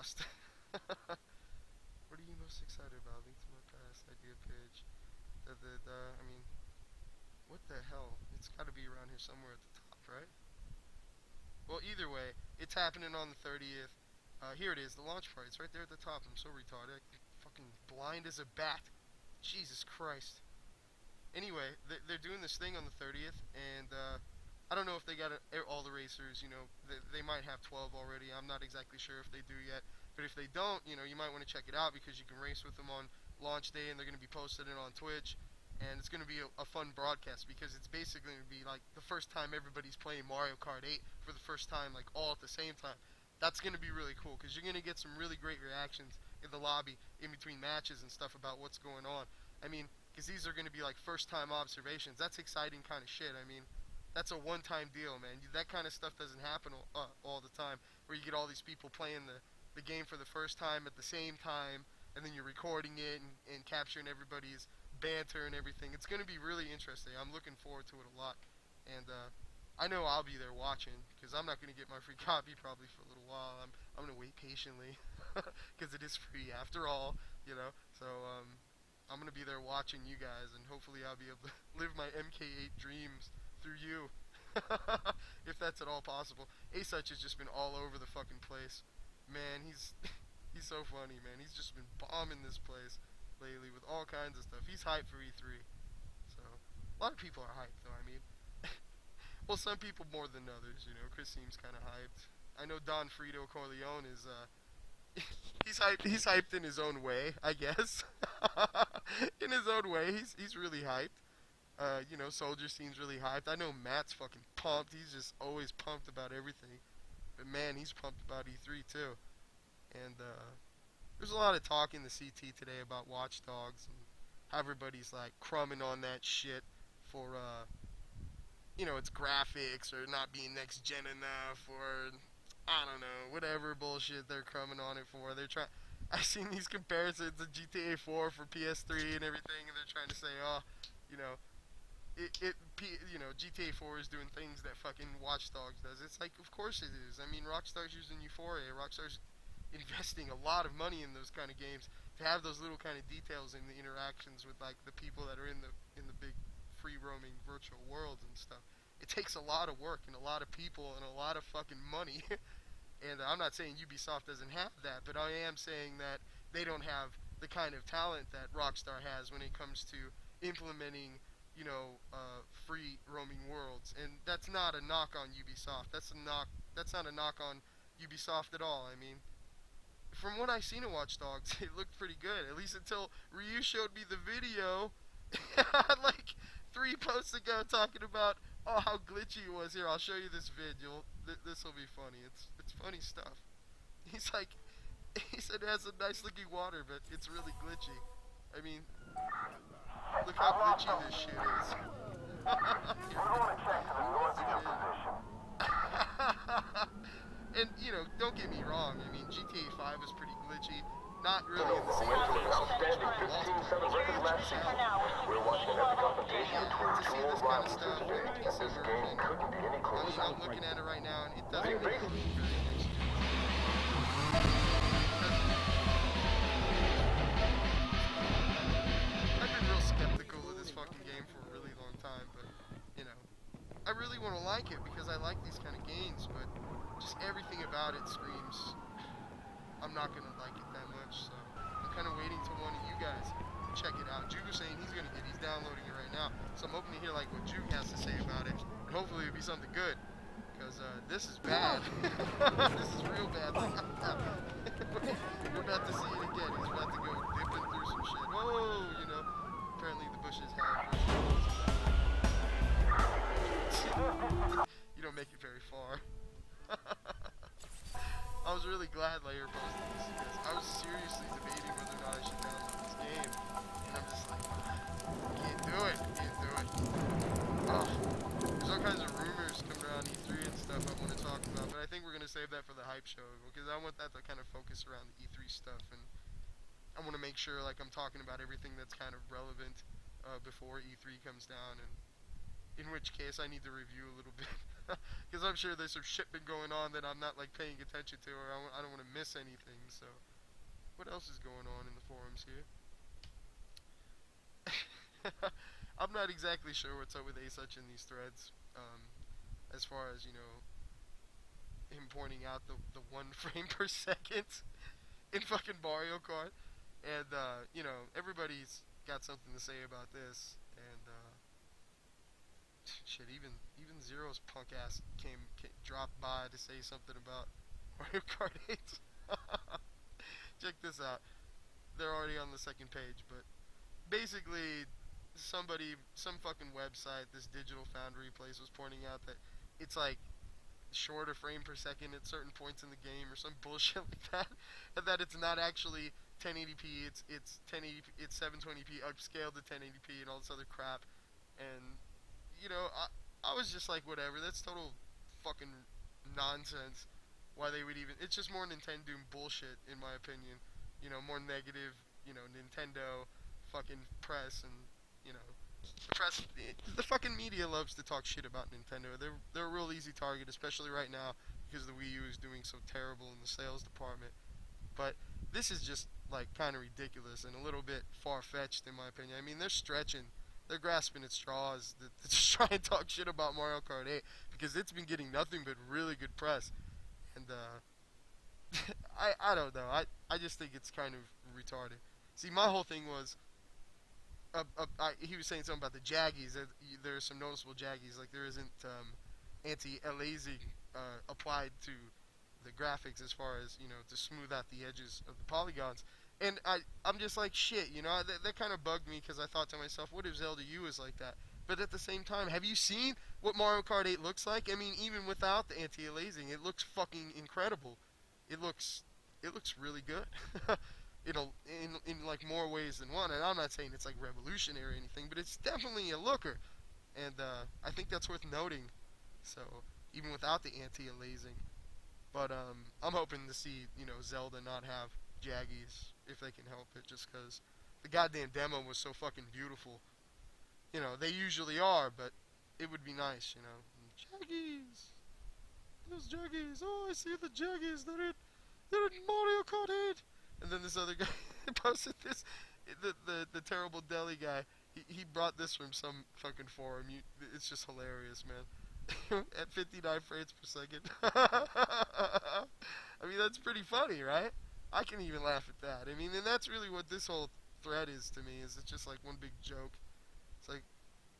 lost. What are you most excited about? Link to my past idea page. I mean, what the hell? It's got to be around here somewhere at the top, right? Well, either way, it's happening on the 30th. Here it is, the launch party. It's right there at the top. I'm so retarded. I'm fucking blind as a bat. Jesus Christ. Anyway, they're doing this thing on the 30th, and I don't know if they got all the racers. They might have 12 already. I'm not exactly sure if they do yet. But if they don't, you might want to check it out because you can race with them on launch day, and they're going to be posting it on Twitch. And it's going to be a fun broadcast because it's basically going to be like the first time everybody's playing Mario Kart 8 for the first time, like all at the same time. That's going to be really cool because you're going to get some really great reactions in the lobby in between matches and stuff about what's going on. I mean, because these are going to be like first time observations. That's exciting kind of shit. I mean, that's a one time deal, man. That kind of stuff doesn't happen all the time where you get all these people playing the game for the first time at the same time, and then you're recording it and capturing everybody's banter and everything. It's going to be really interesting. I'm looking forward to it a lot. And I know I'll be there watching because I'm not going to get my free copy probably for a little while. I'm going to wait patiently because it is free after all, So I'm going to be there watching you guys, and hopefully I'll be able to live my MK8 dreams through you. If that's at all possible. Asuch has just been all over the fucking place. Man, he's so funny, man. He's just been bombing this place lately with all kinds of stuff. He's hyped for E3. So, a lot of people are hyped, though. I mean, well, some people more than others, Chris seems kind of hyped. I know Don Frito Corleone is, he's hyped in his own way, I guess. In his own way, he's really hyped. Soldier seems really hyped. I know Matt's fucking pumped. He's just always pumped about everything. But man, he's pumped about E3 too. And there's a lot of talk in the CT today about Watch Dogs and how everybody's like crumbing on that shit for its graphics or not being next gen enough, or I don't know, whatever bullshit they're crumbing on it for. They're trying. I've seen these comparisons to GTA 4 for PS3 and everything, and they're trying to say, oh, you know, GTA 4 is doing things that fucking Watch Dogs does. It's like, of course it is. I mean, Rockstar's using Euphoria. Rockstar's investing a lot of money in those kind of games to have those little kind of details in the interactions with like the people that are in the big free roaming virtual worlds and stuff. It takes a lot of work and a lot of people and a lot of fucking money. And I'm not saying Ubisoft doesn't have that, but I am saying that they don't have the kind of talent that Rockstar has when it comes to implementing, free roaming worlds. And that's not a knock on Ubisoft. That's not a knock on Ubisoft at all. I mean, from what I've seen of Watch Dogs, it looked pretty good. At least until Ryu showed me the video, like 3 posts ago, talking about how glitchy it was. Here, I'll show you this video. This will be funny. It's funny stuff. He's like, he said it has a nice looking water, but it's really glitchy. I mean, look how glitchy this shit is. We're going to check to the north of your position. And, don't get me wrong. I mean, GTA 5 is pretty glitchy. Not really in the same way as Outstanding 15-7 record last season. We're watching an epic confrontation between to two see old this kind of rivals stuff here today, in the and PC this game version. couldn't be any I closer. mean, I'm looking at it right now, and it doesn't Big, look big. very next gen. I've been real skeptical of this fucking game for a really long time, but, I really want to like it because I like these kind of games, but just everything about it screams I'm not going to like it that much, so I'm kind of waiting till one of you guys check it out. Juke was saying he's downloading it right now, so I'm hoping to hear like what Juke has to say about it, and hopefully it'll be something good, because this is bad. This is real bad. Like, we're about to see it again. He's about to go dipping through some shit. Whoa, apparently the bushes have you don't make it very far. I was really glad Layer posted this because I was seriously debating whether or not I should download this game, and I'm just like, can't do it. There's all kinds of rumors coming around E3 and stuff I want to talk about, but I think we're going to save that for the hype show because I want that to kind of focus around the E3 stuff, and I want to make sure like I'm talking about everything that's kind of relevant before E3 comes down, and in which case I need to review a little bit Because I'm sure there's some shit been going on that I'm not like paying attention to, or I don't want to miss anything. So, what else is going on in the forums here? I'm not exactly sure what's up with Asuch in these threads. As far as him pointing out the one frame per second in fucking Mario Kart, and everybody's got something to say about this, and shit, even Zero's punk ass dropped by to say something about Mario Kart 8. Check this out. They're already on the second page, but basically, some fucking website, this digital foundry place, was pointing out that it's like short a frame per second at certain points in the game or some bullshit like that, and that it's not actually 1080p. It's 1080. It's 720p upscaled to 1080p and all this other crap. And I was just like, whatever. That's total fucking nonsense. Why they would even? It's just more Nintendo bullshit, in my opinion. More negative. Nintendo fucking press and you know the press. The fucking media loves to talk shit about Nintendo. They're a real easy target, especially right now because the Wii U is doing so terrible in the sales department. But this is just like kind of ridiculous and a little bit far fetched in my opinion. I mean, they're stretching, they're grasping at straws to just try and talk shit about Mario Kart 8 because it's been getting nothing but really good press. And I don't know. I just think it's kind of retarded. See, my whole thing was he was saying something about the jaggies. There's some noticeable jaggies, like there isn't anti-aliasing applied to the graphics as far as to smooth out the edges of the polygons. And I'm just like shit, that kind of bugged me because I thought to myself, what if Zelda U is like that? But at the same time, have you seen what Mario Kart 8 looks like? I mean, even without the anti-aliasing, it looks fucking incredible. It looks it looks really good. In like more ways than one. And I'm not saying it's like revolutionary or anything, but it's definitely a looker. And I think that's worth noting. So even without the anti-aliasing, but I'm hoping to see Zelda not have jaggies if they can help it, just because the goddamn demo was so fucking beautiful. They usually are, but it would be nice. Jaggies, those jaggies. Oh, I see the jaggies. They're in Mario Kart 8. And then this other guy posted this. The terrible deli guy. He brought this from some fucking forum. It's just hilarious, man. At 59 frames per second. I mean, that's pretty funny, right? I can even laugh at that. I mean, and that's really what this whole thread is to me. Is it's just like one big joke. It's like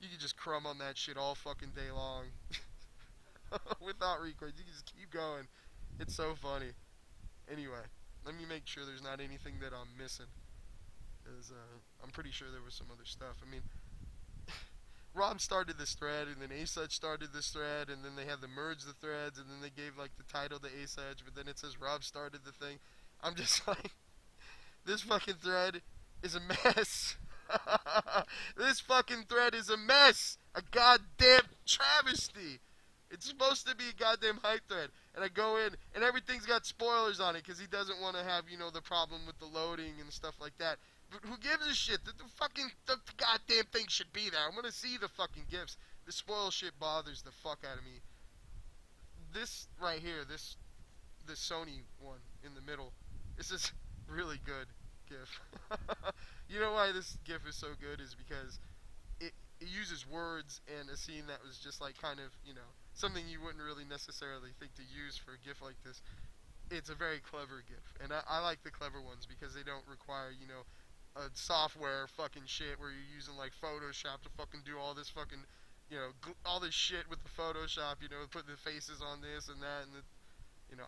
you can just crumb on that shit all fucking day long without recourse. You can just keep going. It's so funny. Anyway, let me make sure there's not anything that I'm missing. Because I'm pretty sure there was some other stuff. I mean, Rob started this thread, and then Asuch started this thread, and then they had to merge the threads, and then they gave like the title to Asuch, but then it says Rob started the thing. I'm just like, this fucking thread is a mess. This fucking thread is a mess. A goddamn travesty. It's supposed to be a goddamn hype thread. And I go in, and everything's got spoilers on it because he doesn't want to have, the problem with the loading and stuff like that. But who gives a shit? The goddamn thing should be there. I want to see the fucking gifs. The spoil shit bothers the fuck out of me. This right here, this Sony one in the middle, this is really good gif. You know why this gif is so good is because it uses words and a scene that was just like kind of, something you wouldn't really necessarily think to use for a gif like this. It's a very clever gif, and I like the clever ones because they don't require, a software fucking shit where you're using like Photoshop to fucking do all this fucking, all this shit with the Photoshop, putting the faces on this and that, and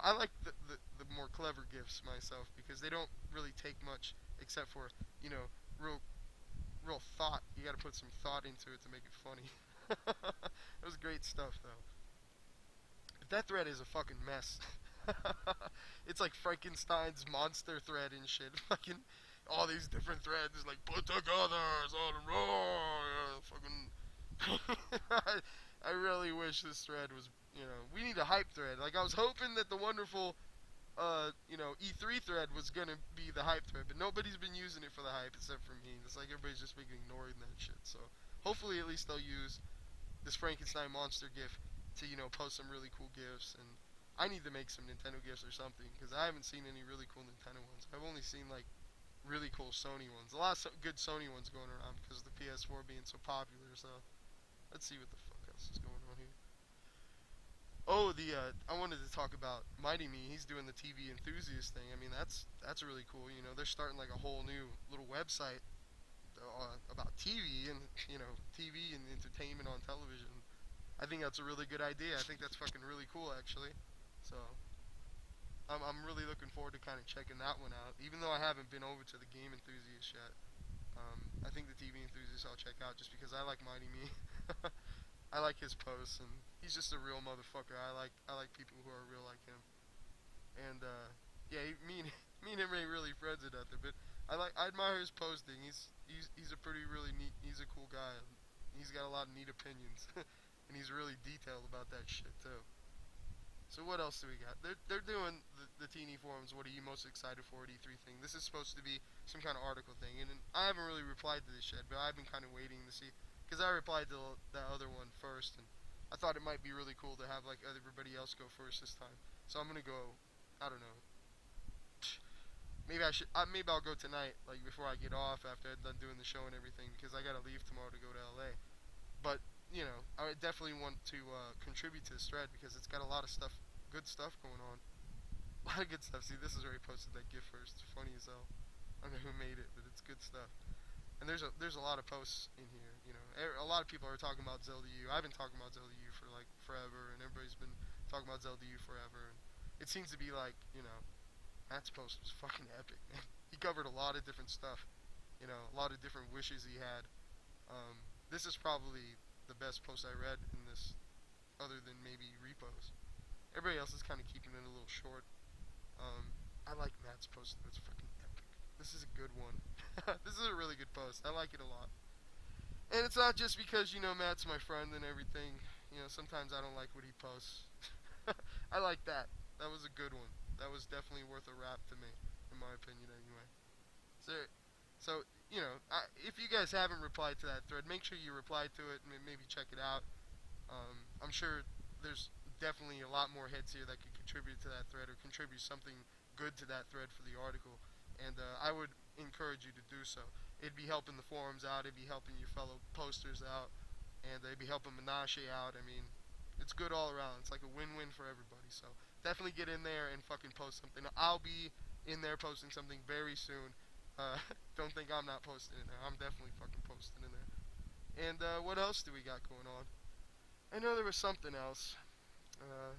I like the more clever gifs myself because they don't really take much except for, real real thought. You got to put some thought into it to make it funny. It was great stuff though. But that thread is a fucking mess. It's like Frankenstein's monster thread and shit. Fucking all these different threads like put together, so fucking. I really wish this thread was. We need a hype thread. Like I was hoping that the wonderful, E3 thread was gonna be the hype thread, but nobody's been using it for the hype except for me. It's like everybody's just been ignoring that shit. So hopefully at least they'll use this Frankenstein monster gif to post some really cool gifs, and I need to make some Nintendo gifs or something because I haven't seen any really cool Nintendo ones. I've only seen like really cool Sony ones. A lot of good Sony ones going around because of the PS4 being so popular. So let's see what the fuck else is going on here. Oh, the I wanted to talk about Mighty Me. He's doing the TV enthusiast thing. I mean, that's really cool. They're starting like a whole new little website about TV and TV and entertainment on television. I think that's a really good idea. I think that's fucking really cool, actually. So I'm really looking forward to kind of checking that one out. Even though I haven't been over to the game enthusiast yet, I think the TV enthusiast I'll check out just because I like Mighty Me. I like his posts, and he's just a real motherfucker. I like people who are real like him. And yeah, me and him ain't really friends or nothing, but I admire his posting. He's a pretty really neat. He's a cool guy. He's got a lot of neat opinions, and he's really detailed about that shit too. So what else do we got? They're doing the teeny forums. What are you most excited for at E3 thing? This is supposed to be some kind of article thing, and I haven't really replied to this yet, but I've been kind of waiting to see because I replied to that other one first, and I thought it might be really cool to have like everybody else go first this time. So I'm gonna go. I don't know. Maybe I should. Maybe I'll go tonight, like before I get off after I'm done doing the show and everything, because I gotta leave tomorrow to go to LA. But I would definitely want to contribute to this thread because it's got a lot of stuff, good stuff going on. A lot of good stuff. See, this is where he posted that GIF first. It's funny as hell. I don't know who made it, but it's good stuff. And there's a lot of posts in here. A lot of people are talking about Zelda U. I've been talking about Zelda U for like forever, and everybody's been talking about Zelda U forever. And it seems to be like Matt's post was fucking epic. He covered a lot of different stuff. A lot of different wishes he had. This is probably the best post I read in this, other than maybe repos. Everybody else is kind of keeping it a little short. I like Matt's post. It's fucking epic. This is a good one. This is a really good post. I like it a lot. And it's not just because Matt's my friend and everything. Sometimes I don't like what he posts. I like that. That was a good one. That was definitely worth a rap to me, in my opinion, anyway. So if you guys haven't replied to that thread, make sure you reply to it and maybe check it out. I'm sure there's definitely a lot more heads here that could contribute to that thread or contribute something good to that thread for the article. And I would encourage you to do so. It'd be helping the forums out. It'd be helping your fellow posters out, and it'd be helping Menashe out. I mean, it's good all around. It's like a win-win for everybody. So definitely get in there and fucking post something. I'll be in there posting something very soon. Uh, don't think I'm not posting in there. I'm definitely fucking posting in there. And what else do we got going on? I know there was something else. Uh,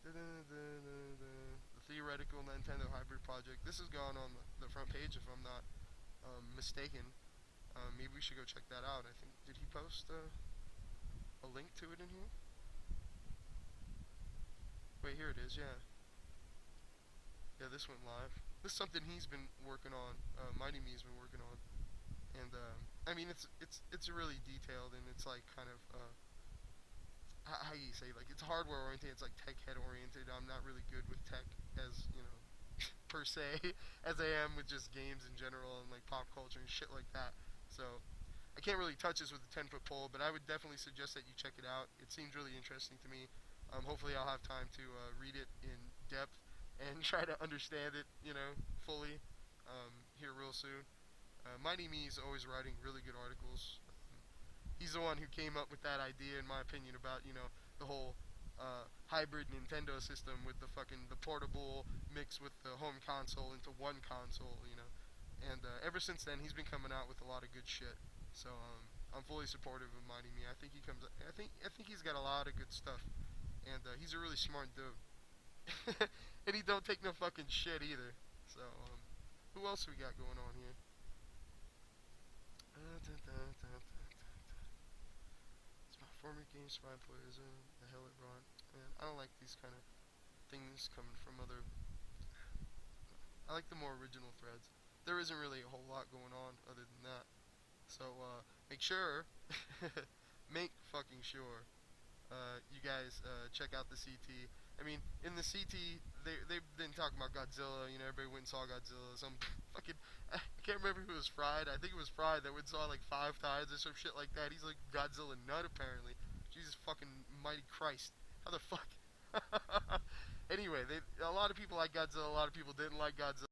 the theoretical Nintendo hybrid project. This is gone on the front page if I'm not mistaken. Maybe we should go check that out. I think did he post a link to it in here? Wait, here it is. Yeah, yeah. This went live. This is something he's been working on. Mighty Me's been working on, and I mean it's really detailed and it's like kind of how you say, like, it's hardware oriented. It's like tech head oriented. I'm not really good with tech as per se as I am with just games in general and like pop culture and shit like that. So I can't really touch this with a 10-foot pole, but I would definitely suggest that you check it out. It seems really interesting to me. Hopefully I'll have time to read it in depth and try to understand it, fully here real soon. Mighty Me is always writing really good articles. He's the one who came up with that idea, in my opinion, about the whole hybrid Nintendo system with the portable mix with the home console into one console. And ever since then, he's been coming out with a lot of good shit. So I'm fully supportive of Mighty Me. I think he comes. I think he's got a lot of good stuff, and he's a really smart dude. And he don't take no fucking shit either. So who else we got going on here? It's my former game spy players. The hell it brought. Man, I don't like these kind of things coming from other. I like the more original threads. There isn't really a whole lot going on other than that. So make sure, make fucking sure, you guys check out the CT. I mean, in the CT, they've been talking about Godzilla. Everybody went and saw Godzilla. Some fucking I can't remember who was Fried. I think it was Fried that went and saw like 5 times or some shit like that. He's like Godzilla nut apparently. Jesus fucking almighty Christ. How the fuck? Anyway, a lot of people like Godzilla, a lot of people didn't like Godzilla.